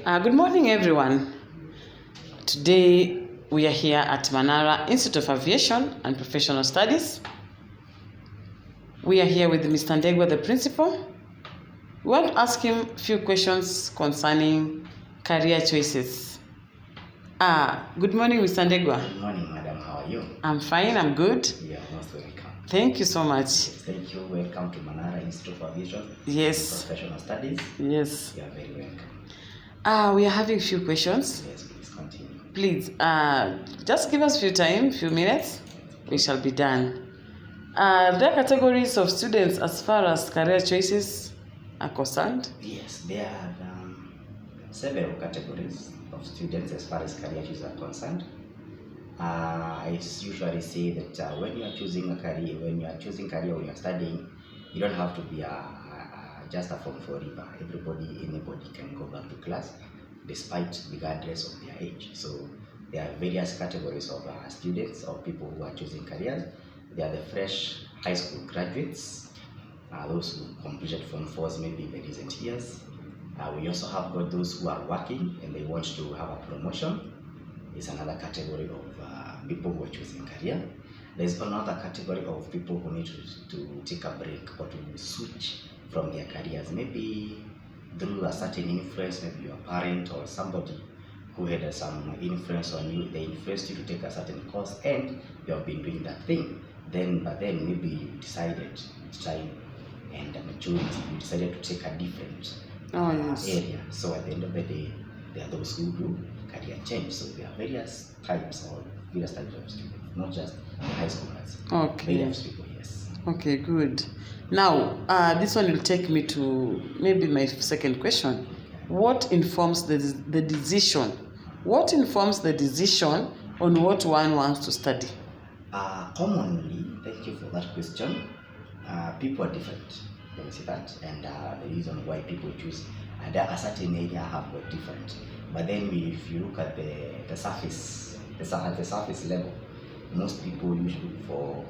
Good morning, everyone. Today we are here at Manara Institute of Aviation and Professional Studies. We are here with Mr. Ndegwa, the principal. We want to ask him a few questions concerning career choices. Good morning, Mr. Ndegwa. Good morning, madam. How are you? I'm fine, I'm good. You are most welcome. Thank you so much. Thank you. Welcome to Manara Institute of Aviation Yes. and Professional Studies. Yes. You are very welcome. We are having a few questions. Yes, please continue. Please, just give us few minutes. We shall be done. There are categories of students as far as career choices are concerned. Yes, there are several categories of students as far as career choices are concerned. I usually say that when you are choosing a career, when you are studying, you don't have to be just a Form 4 river. Anybody can go back to class, despite regardless of their age. So there are various categories of students or people who are choosing careers. There are the fresh high school graduates, those who completed Form 4s maybe in the recent years. We also have got those who are working and they want to have a promotion. It's another category of people who are choosing career. There's another category of people who need to take a break or to switch from their careers, maybe through a certain influence, maybe your parent or somebody who had some influence on you. They influenced you to take a certain course and you have been doing that thing. But then maybe you decided it's time and maturity, you decided to take a different area. So at the end of the day, there are those who do career change. So there are various types of students, not just high schoolers. Okay. Various people, yes. Okay, good. Now, this one will take me to maybe my second question. What informs the decision? What informs the decision on what one wants to study? Commonly, thank you for that question. People are different. Let me say that, and the reason why people choose a certain area have got different. But then, if you look at the surface, at the surface level, most people usually look for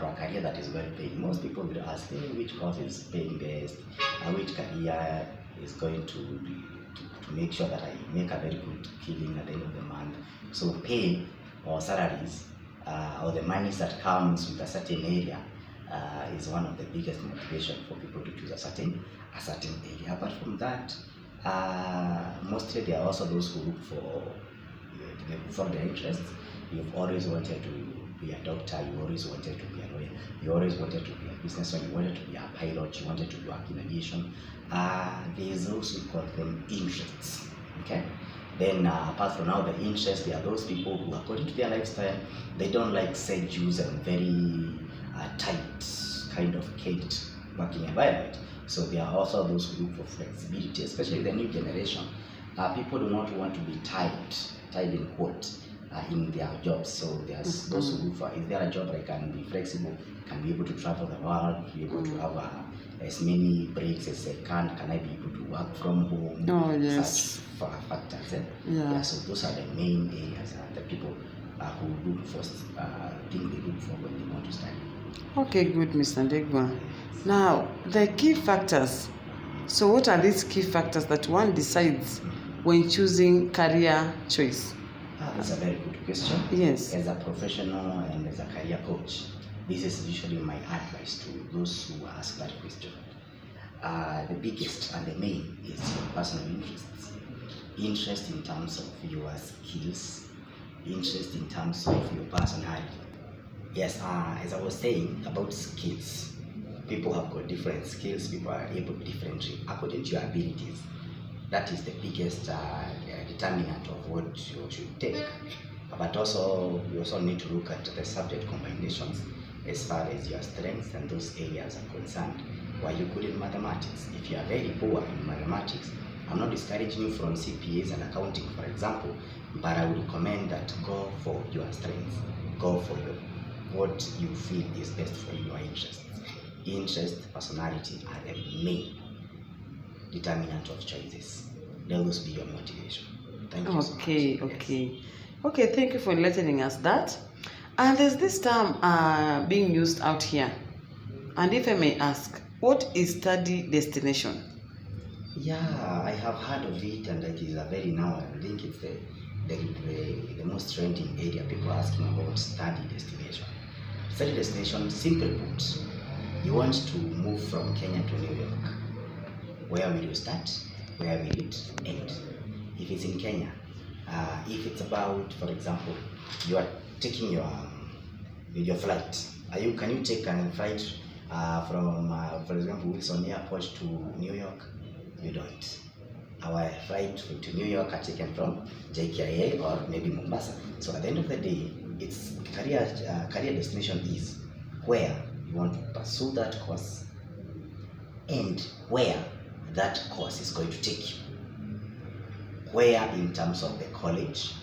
a career that is well paid. Most people will ask, hey, which course is paying best, which career is going to make sure that I make a very good killing at the end of the month. So pay or salaries or the monies that comes with a certain area is one of the biggest motivation for people to choose a certain area. Apart from that, mostly there are also those who look for their interests. You've always wanted to be a doctor, you always wanted to be a lawyer, you always wanted to be a businessman, you wanted to be a pilot, you wanted to work in aviation. There's those who call them interests. Okay. Then apart from now the interests, there are those people who, according to their lifestyle, they don't like schedules and very tight kind of caged working environment. So there are also those who look for flexibility, especially the new generation. People do not want to be tied in quote in their jobs. So there's those who look for, is there a job that I can be flexible, can be able to travel the world, be able to have as many breaks as I can I be able to work from home? Oh, yes. Such factors. Yeah. So those are the main areas that the people who look for, think they look for when they want to study. Okay, good, Mr. Ndegwa. Now, the key factors. So what are these key factors that one decides when choosing career choice? That's a very good question. Yes. As a professional and as a career coach, this is usually my advice to those who ask that question. The biggest and the main is your personal interests. Interest in terms of your skills, interest in terms of your personality. Yes, as I was saying about skills, people have got different skills, people are able differently according to your abilities. That is the biggest determinant of what you should take. But also, you also need to look at the subject combinations as far as your strengths and those areas are concerned. Why you good in mathematics? If you are very poor in mathematics, I'm not discouraging you from CPAs and accounting, for example, but I would recommend that go for your strengths, go for what you feel is best for your interests. Interest, personality are the main determinant of choices. Let those be your motivation. Thank you so much. Okay, thank you for letting us that. And there's this term being used out here. And if I may ask, what is study destination? Yeah, I have heard of it, and it is a very now. I think it's the most trending area. People are asking about study destination. Study destination, simple put, you want to move from Kenya to New York. Where will you start? Where will it end? If it's in Kenya, if it's about, for example, you are taking your flight. Can you take a flight from, for example, Wilson Airport to New York? You don't. Our flight to New York are taken from JKIA or maybe Mombasa. So at the end of the day, its career destination is where you want to pursue that course and where that course is going to take you. Where in terms of the college,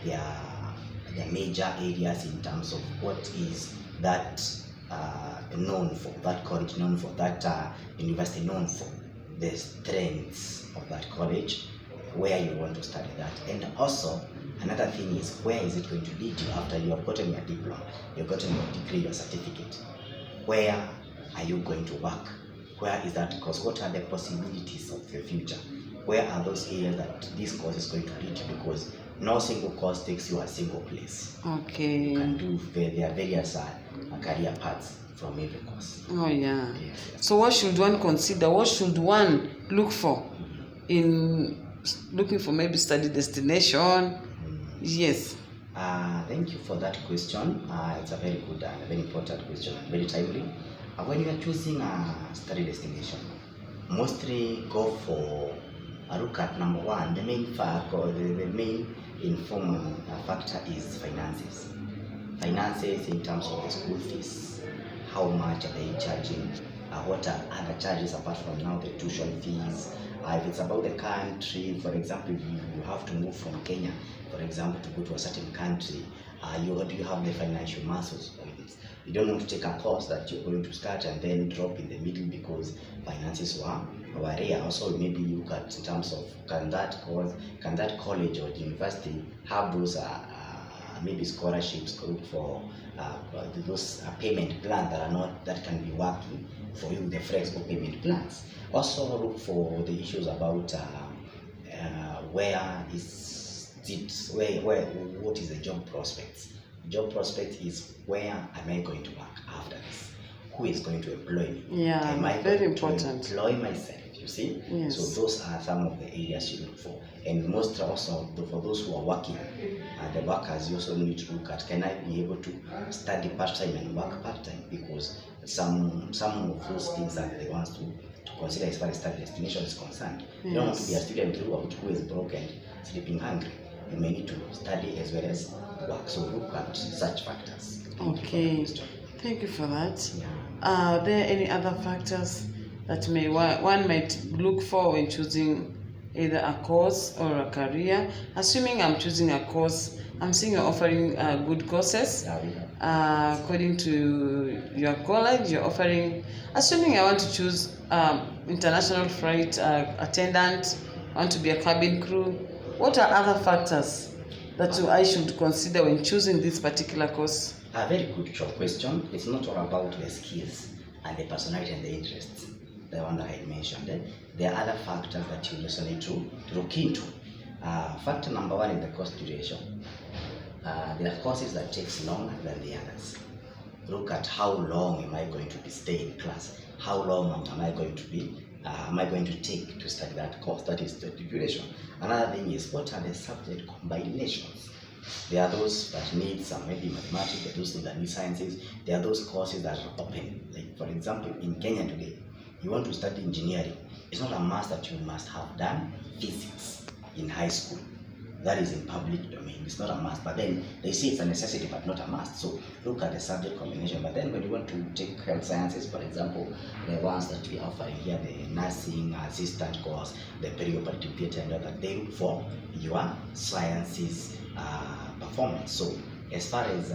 their major areas in terms of what is that known for, that college known for, that university known for, the strengths of that college, where you want to study that. And also, another thing is, where is it going to lead you after you have gotten your diploma, you've gotten your degree, your certificate? Where are you going to work? Where is that course? What are the possibilities of the future? Where are those areas that this course is going to lead you? Because no single course takes you a single place. Okay. You can do, there are various career paths from every course. Oh, yeah. Yes. So what should one consider? What should one look for in looking for maybe study destination? Yes. Thank you for that question. It's a very good and a very important question, very timely. When you are choosing a study destination, mostly go for look at number one. The main fact or the main informing factor is finances. Finances in terms of the school fees. How much are they charging? What are other charges apart from now the tuition fees? If it's about the country, for example, if you have to move from Kenya, for example, to go to a certain country, do you have the financial muscles of it? You don't want to take a course that you're going to start and then drop in the middle because finances were rare. Also, maybe you look at in terms of can that college or university have those maybe scholarships, look for those payment plans that can be working for you, the flexible payment plans. Also look for the issues about what is the job prospects. Job prospect is where am I going to work after this? Who is going to employ me? Yeah, am I very going important. to employ myself? You see? Yes. So those are some of the areas you look for. And most also for those who are working, the workers, you also need to look at, can I be able to study part-time and work part-time? Because some of those things are the ones to consider as far as study destination is concerned. Yes. You don't want to be a student who is broke and sleeping hungry. You may need to study as well as work. So look at such factors. Thank you for that. Yeah. Are there any other factors that one might look for when choosing either a course or a career? Assuming I'm choosing a course, I'm seeing you're offering good courses. According to your college, you're offering, assuming I want to choose international flight attendant, I want to be a cabin crew, what are other factors that I should consider when choosing this particular course? A very good question. It's not all about the skills and the personality and the interests, the one that I mentioned. There are other factors that you also need to look into. Factor number one is the course duration. There are courses that takes longer than the others. Look at how long am I going to be staying in class? How long am I going to take to study that course? That is the duration. Another thing is, what are the subject combinations? There are those that need some maybe mathematics, there are those that need sciences, there are those courses that are open. Like for example, in Kenya today, you want to study engineering. It's not a must that you must have done physics in high school. That is in public domain. It's not a must, but then they say it's a necessity but not a must. So look at the subject combination. But then when you want to take health sciences, for example, the ones that we offer here, the nursing assistant course, the perioperative theatre and all that, they look for your sciences performance. So as far as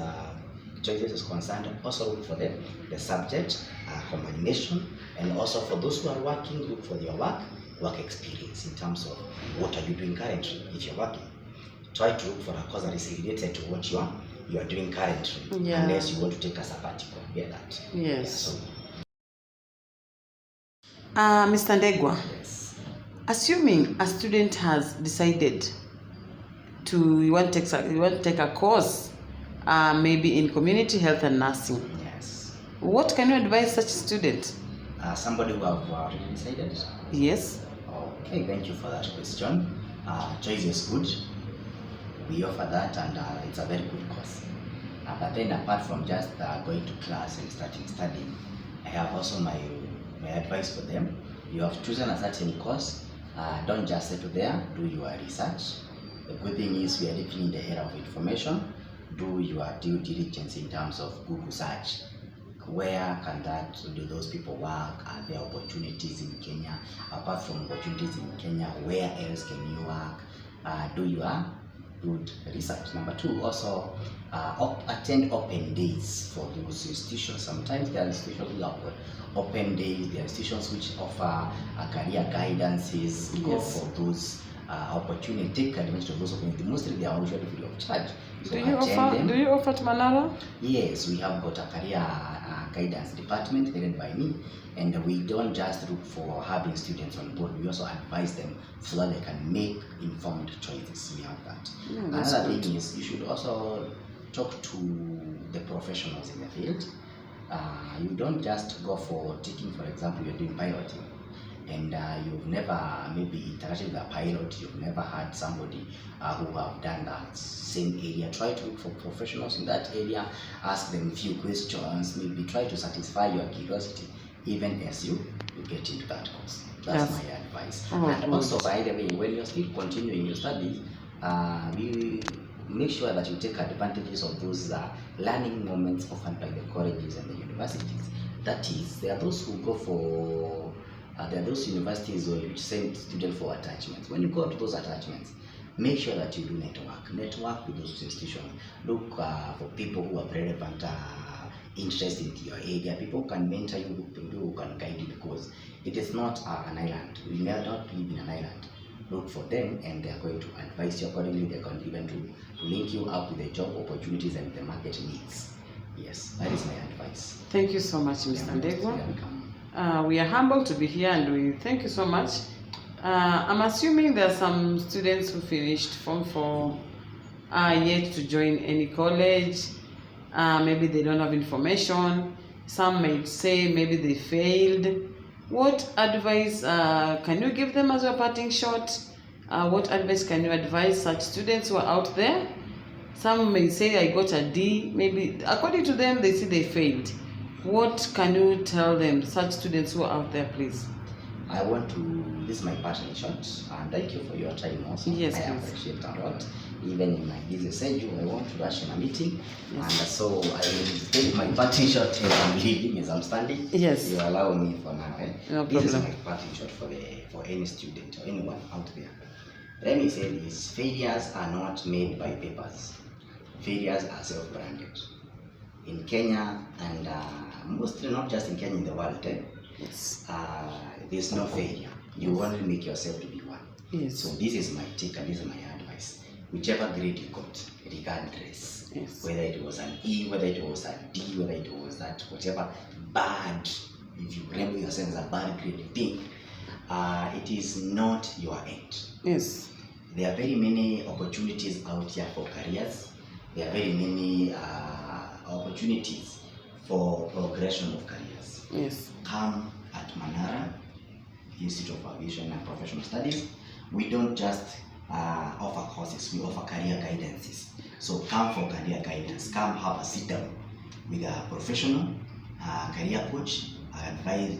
choices is concerned, also look for the subject combination, and also for those who are working, look for your work experience in terms of what are you doing currently. If you're working, try to look for a course that is related to what you are doing currently, unless you want to take a sabbatical. Get that? Yes. Yeah, so. Mr. Ndegwa, Yes. Assuming a student has decided you want to take a course, maybe in community health and nursing, Yes. what can you advise such student? Somebody who have already decided? Yes. Okay, thank you for that question. Choice is good. We offer that, and it's a very good course. But then apart from just going to class and starting studying, I have also my advice for them. You have chosen a certain course, don't just settle there, do your research. The good thing is we are living in the era of information. Do your due diligence in terms of Google search. Where do those people work? Are there opportunities in Kenya? Apart from opportunities in Kenya, where else can you work? Do your good research. Number two, also attend open days for those institutions. Sometimes there are institutions who have open days. There are institutions which offer career guidances. Go Yes. for those opportunity, take advantage of those opportunities. Mostly they are usually free of charge. So Do you offer at Manara? Yes, we have got a career guidance department headed by me, and we don't just look for having students on board. We also advise them so that they can make informed choices. We have that. Another thing is you should also talk to the professionals in the field. You don't just go for teaching. For example, you're doing piloting, and you've never maybe interacted with a pilot, you've never had somebody who have done that same area. Try to look for professionals in that area, ask them a few questions, maybe try to satisfy your curiosity even as you get into that course. That's Yes. my advice. Oh, and good. also, by the way, when you're still continuing your studies, we make sure that you take advantages of those learning moments offered by the colleges and the universities. That is, there are those who go for there are those universities where you send students for attachments. When you go to those attachments, make sure that you do network with those institutions. Look for people who have relevant interest in your area, people who can mentor you, people who can guide you, because it is not an island. We may not live in an island. Look for them, and they are going to advise you accordingly. They can even to link you up with the job opportunities and the market needs. Yes, that is my advice. Thank you so much, Mr. Ndegwa. Welcome. We are humbled to be here, and we thank you so much. I'm assuming there are some students who finished Form 4 yet to join any college. Maybe they don't have information. Some may say maybe they failed. What advice can you give them as a parting shot? What advice can you advise such students who are out there? Some may say I got a D. Maybe according to them they say they failed. What can you tell them, such students who are out there, please? This is my parting shot, and thank you for your time also. Yes, I please. appreciate a lot. Even in my busy schedule, I want to rush in a meeting, Yes. and so I will take my parting shot as I'm leaving, as I'm standing. Yes. You allow me for now. No This problem. is my parting shot for any student or anyone out there. Let me say this: failures are not made by papers. Failures are self-branded. In Kenya, and mostly not just in Kenya, in the world, Yes. there's no failure. You only make yourself to be one. Yes. So this is my take and this is my advice. Whichever grade you got, regardless, Yes. whether it was an E, whether it was a D, whether it was that, whatever bad, if you label yourself as a bad grade thing, it is not your end. Yes. There are very many opportunities out here for careers. There are very many opportunities for progression of careers. Yes. Come at Manara Institute of Aviation and Professional Studies. We don't just offer courses, we offer career guidances. So come for career guidance. Come have a sit down with a professional career coach.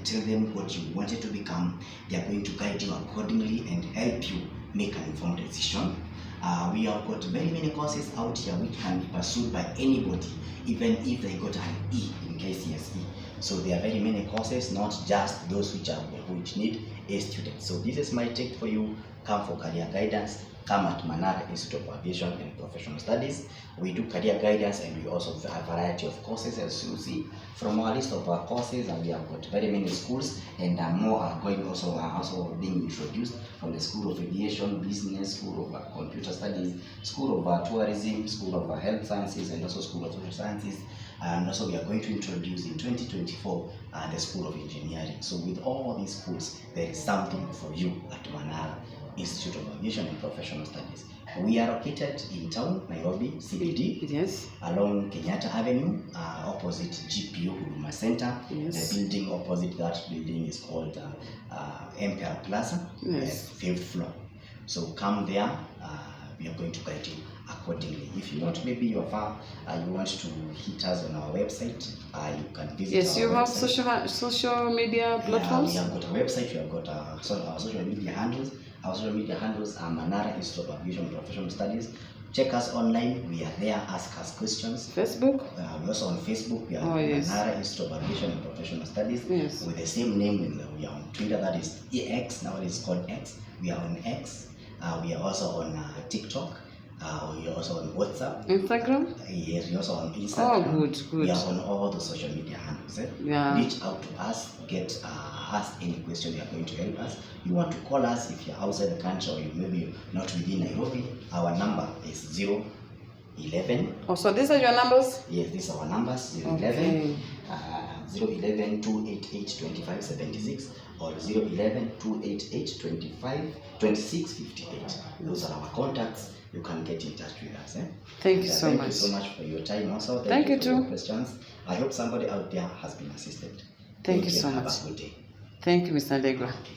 Tell them what you wanted to become. They are going to guide you accordingly and help you make an informed decision. We have got very many courses out here which can be pursued by anybody, even if they got an E in KCSE. So there are very many courses, not just those which need A students. So this is my take for you. Come for career guidance. Come at Manara Institute of Aviation and Professional Studies. We do career guidance, and we also have a variety of courses, as you see from our list of our courses. And we have got very many schools, and more are also being introduced from the School of Aviation, Business, School of Computer Studies, School of Tourism, School of Health Sciences, and also School of Social Sciences. And also we are going to introduce in 2024 the School of Engineering. So with all these schools, there is something for you at Manara Institute of Aviation and Professional Studies. We are located in town, Nairobi, CBD, Yes. along Kenyatta Avenue, opposite GPO Huduma Center. Yes. The building opposite that building is called Emperor Plaza, Yes. 5th floor. So come there, we are going to guide you accordingly. If you want, maybe you're far, you want to hit us on our website, you can visit Yes, our you have website. social media platforms? We have got a website, we have got our social media handles. Our social media handles are Manara Institute of Aviation and Professional Studies. Check us online, we are there, ask us questions. Facebook? We're also on Facebook, we are Yes. Manara Institute of Aviation and Professional Studies. Yes. With the same name, we are on Twitter, that is X, now it is called X. We are on X. We are also on TikTok. We are also on WhatsApp. Instagram? Yes, we are also on Instagram. Oh, good. We are on all the social media handles. Yeah. Reach out to us, get ask any question, we are going to help us. You want to call us if you're outside the country or you maybe not within Nairobi, our number is 011. Oh, so these are your numbers? Yes, these are our numbers, 011. Okay. 011 288 2576 or 011 288 2658. Those are our contacts. You can get in touch with us. Thank you so much. Thank you so much for your time also. Thank you for too. your questions. I hope somebody out there has been assisted. Thank you so and much. Have a good day. Thank you, Mr. Ndegwa. Okay.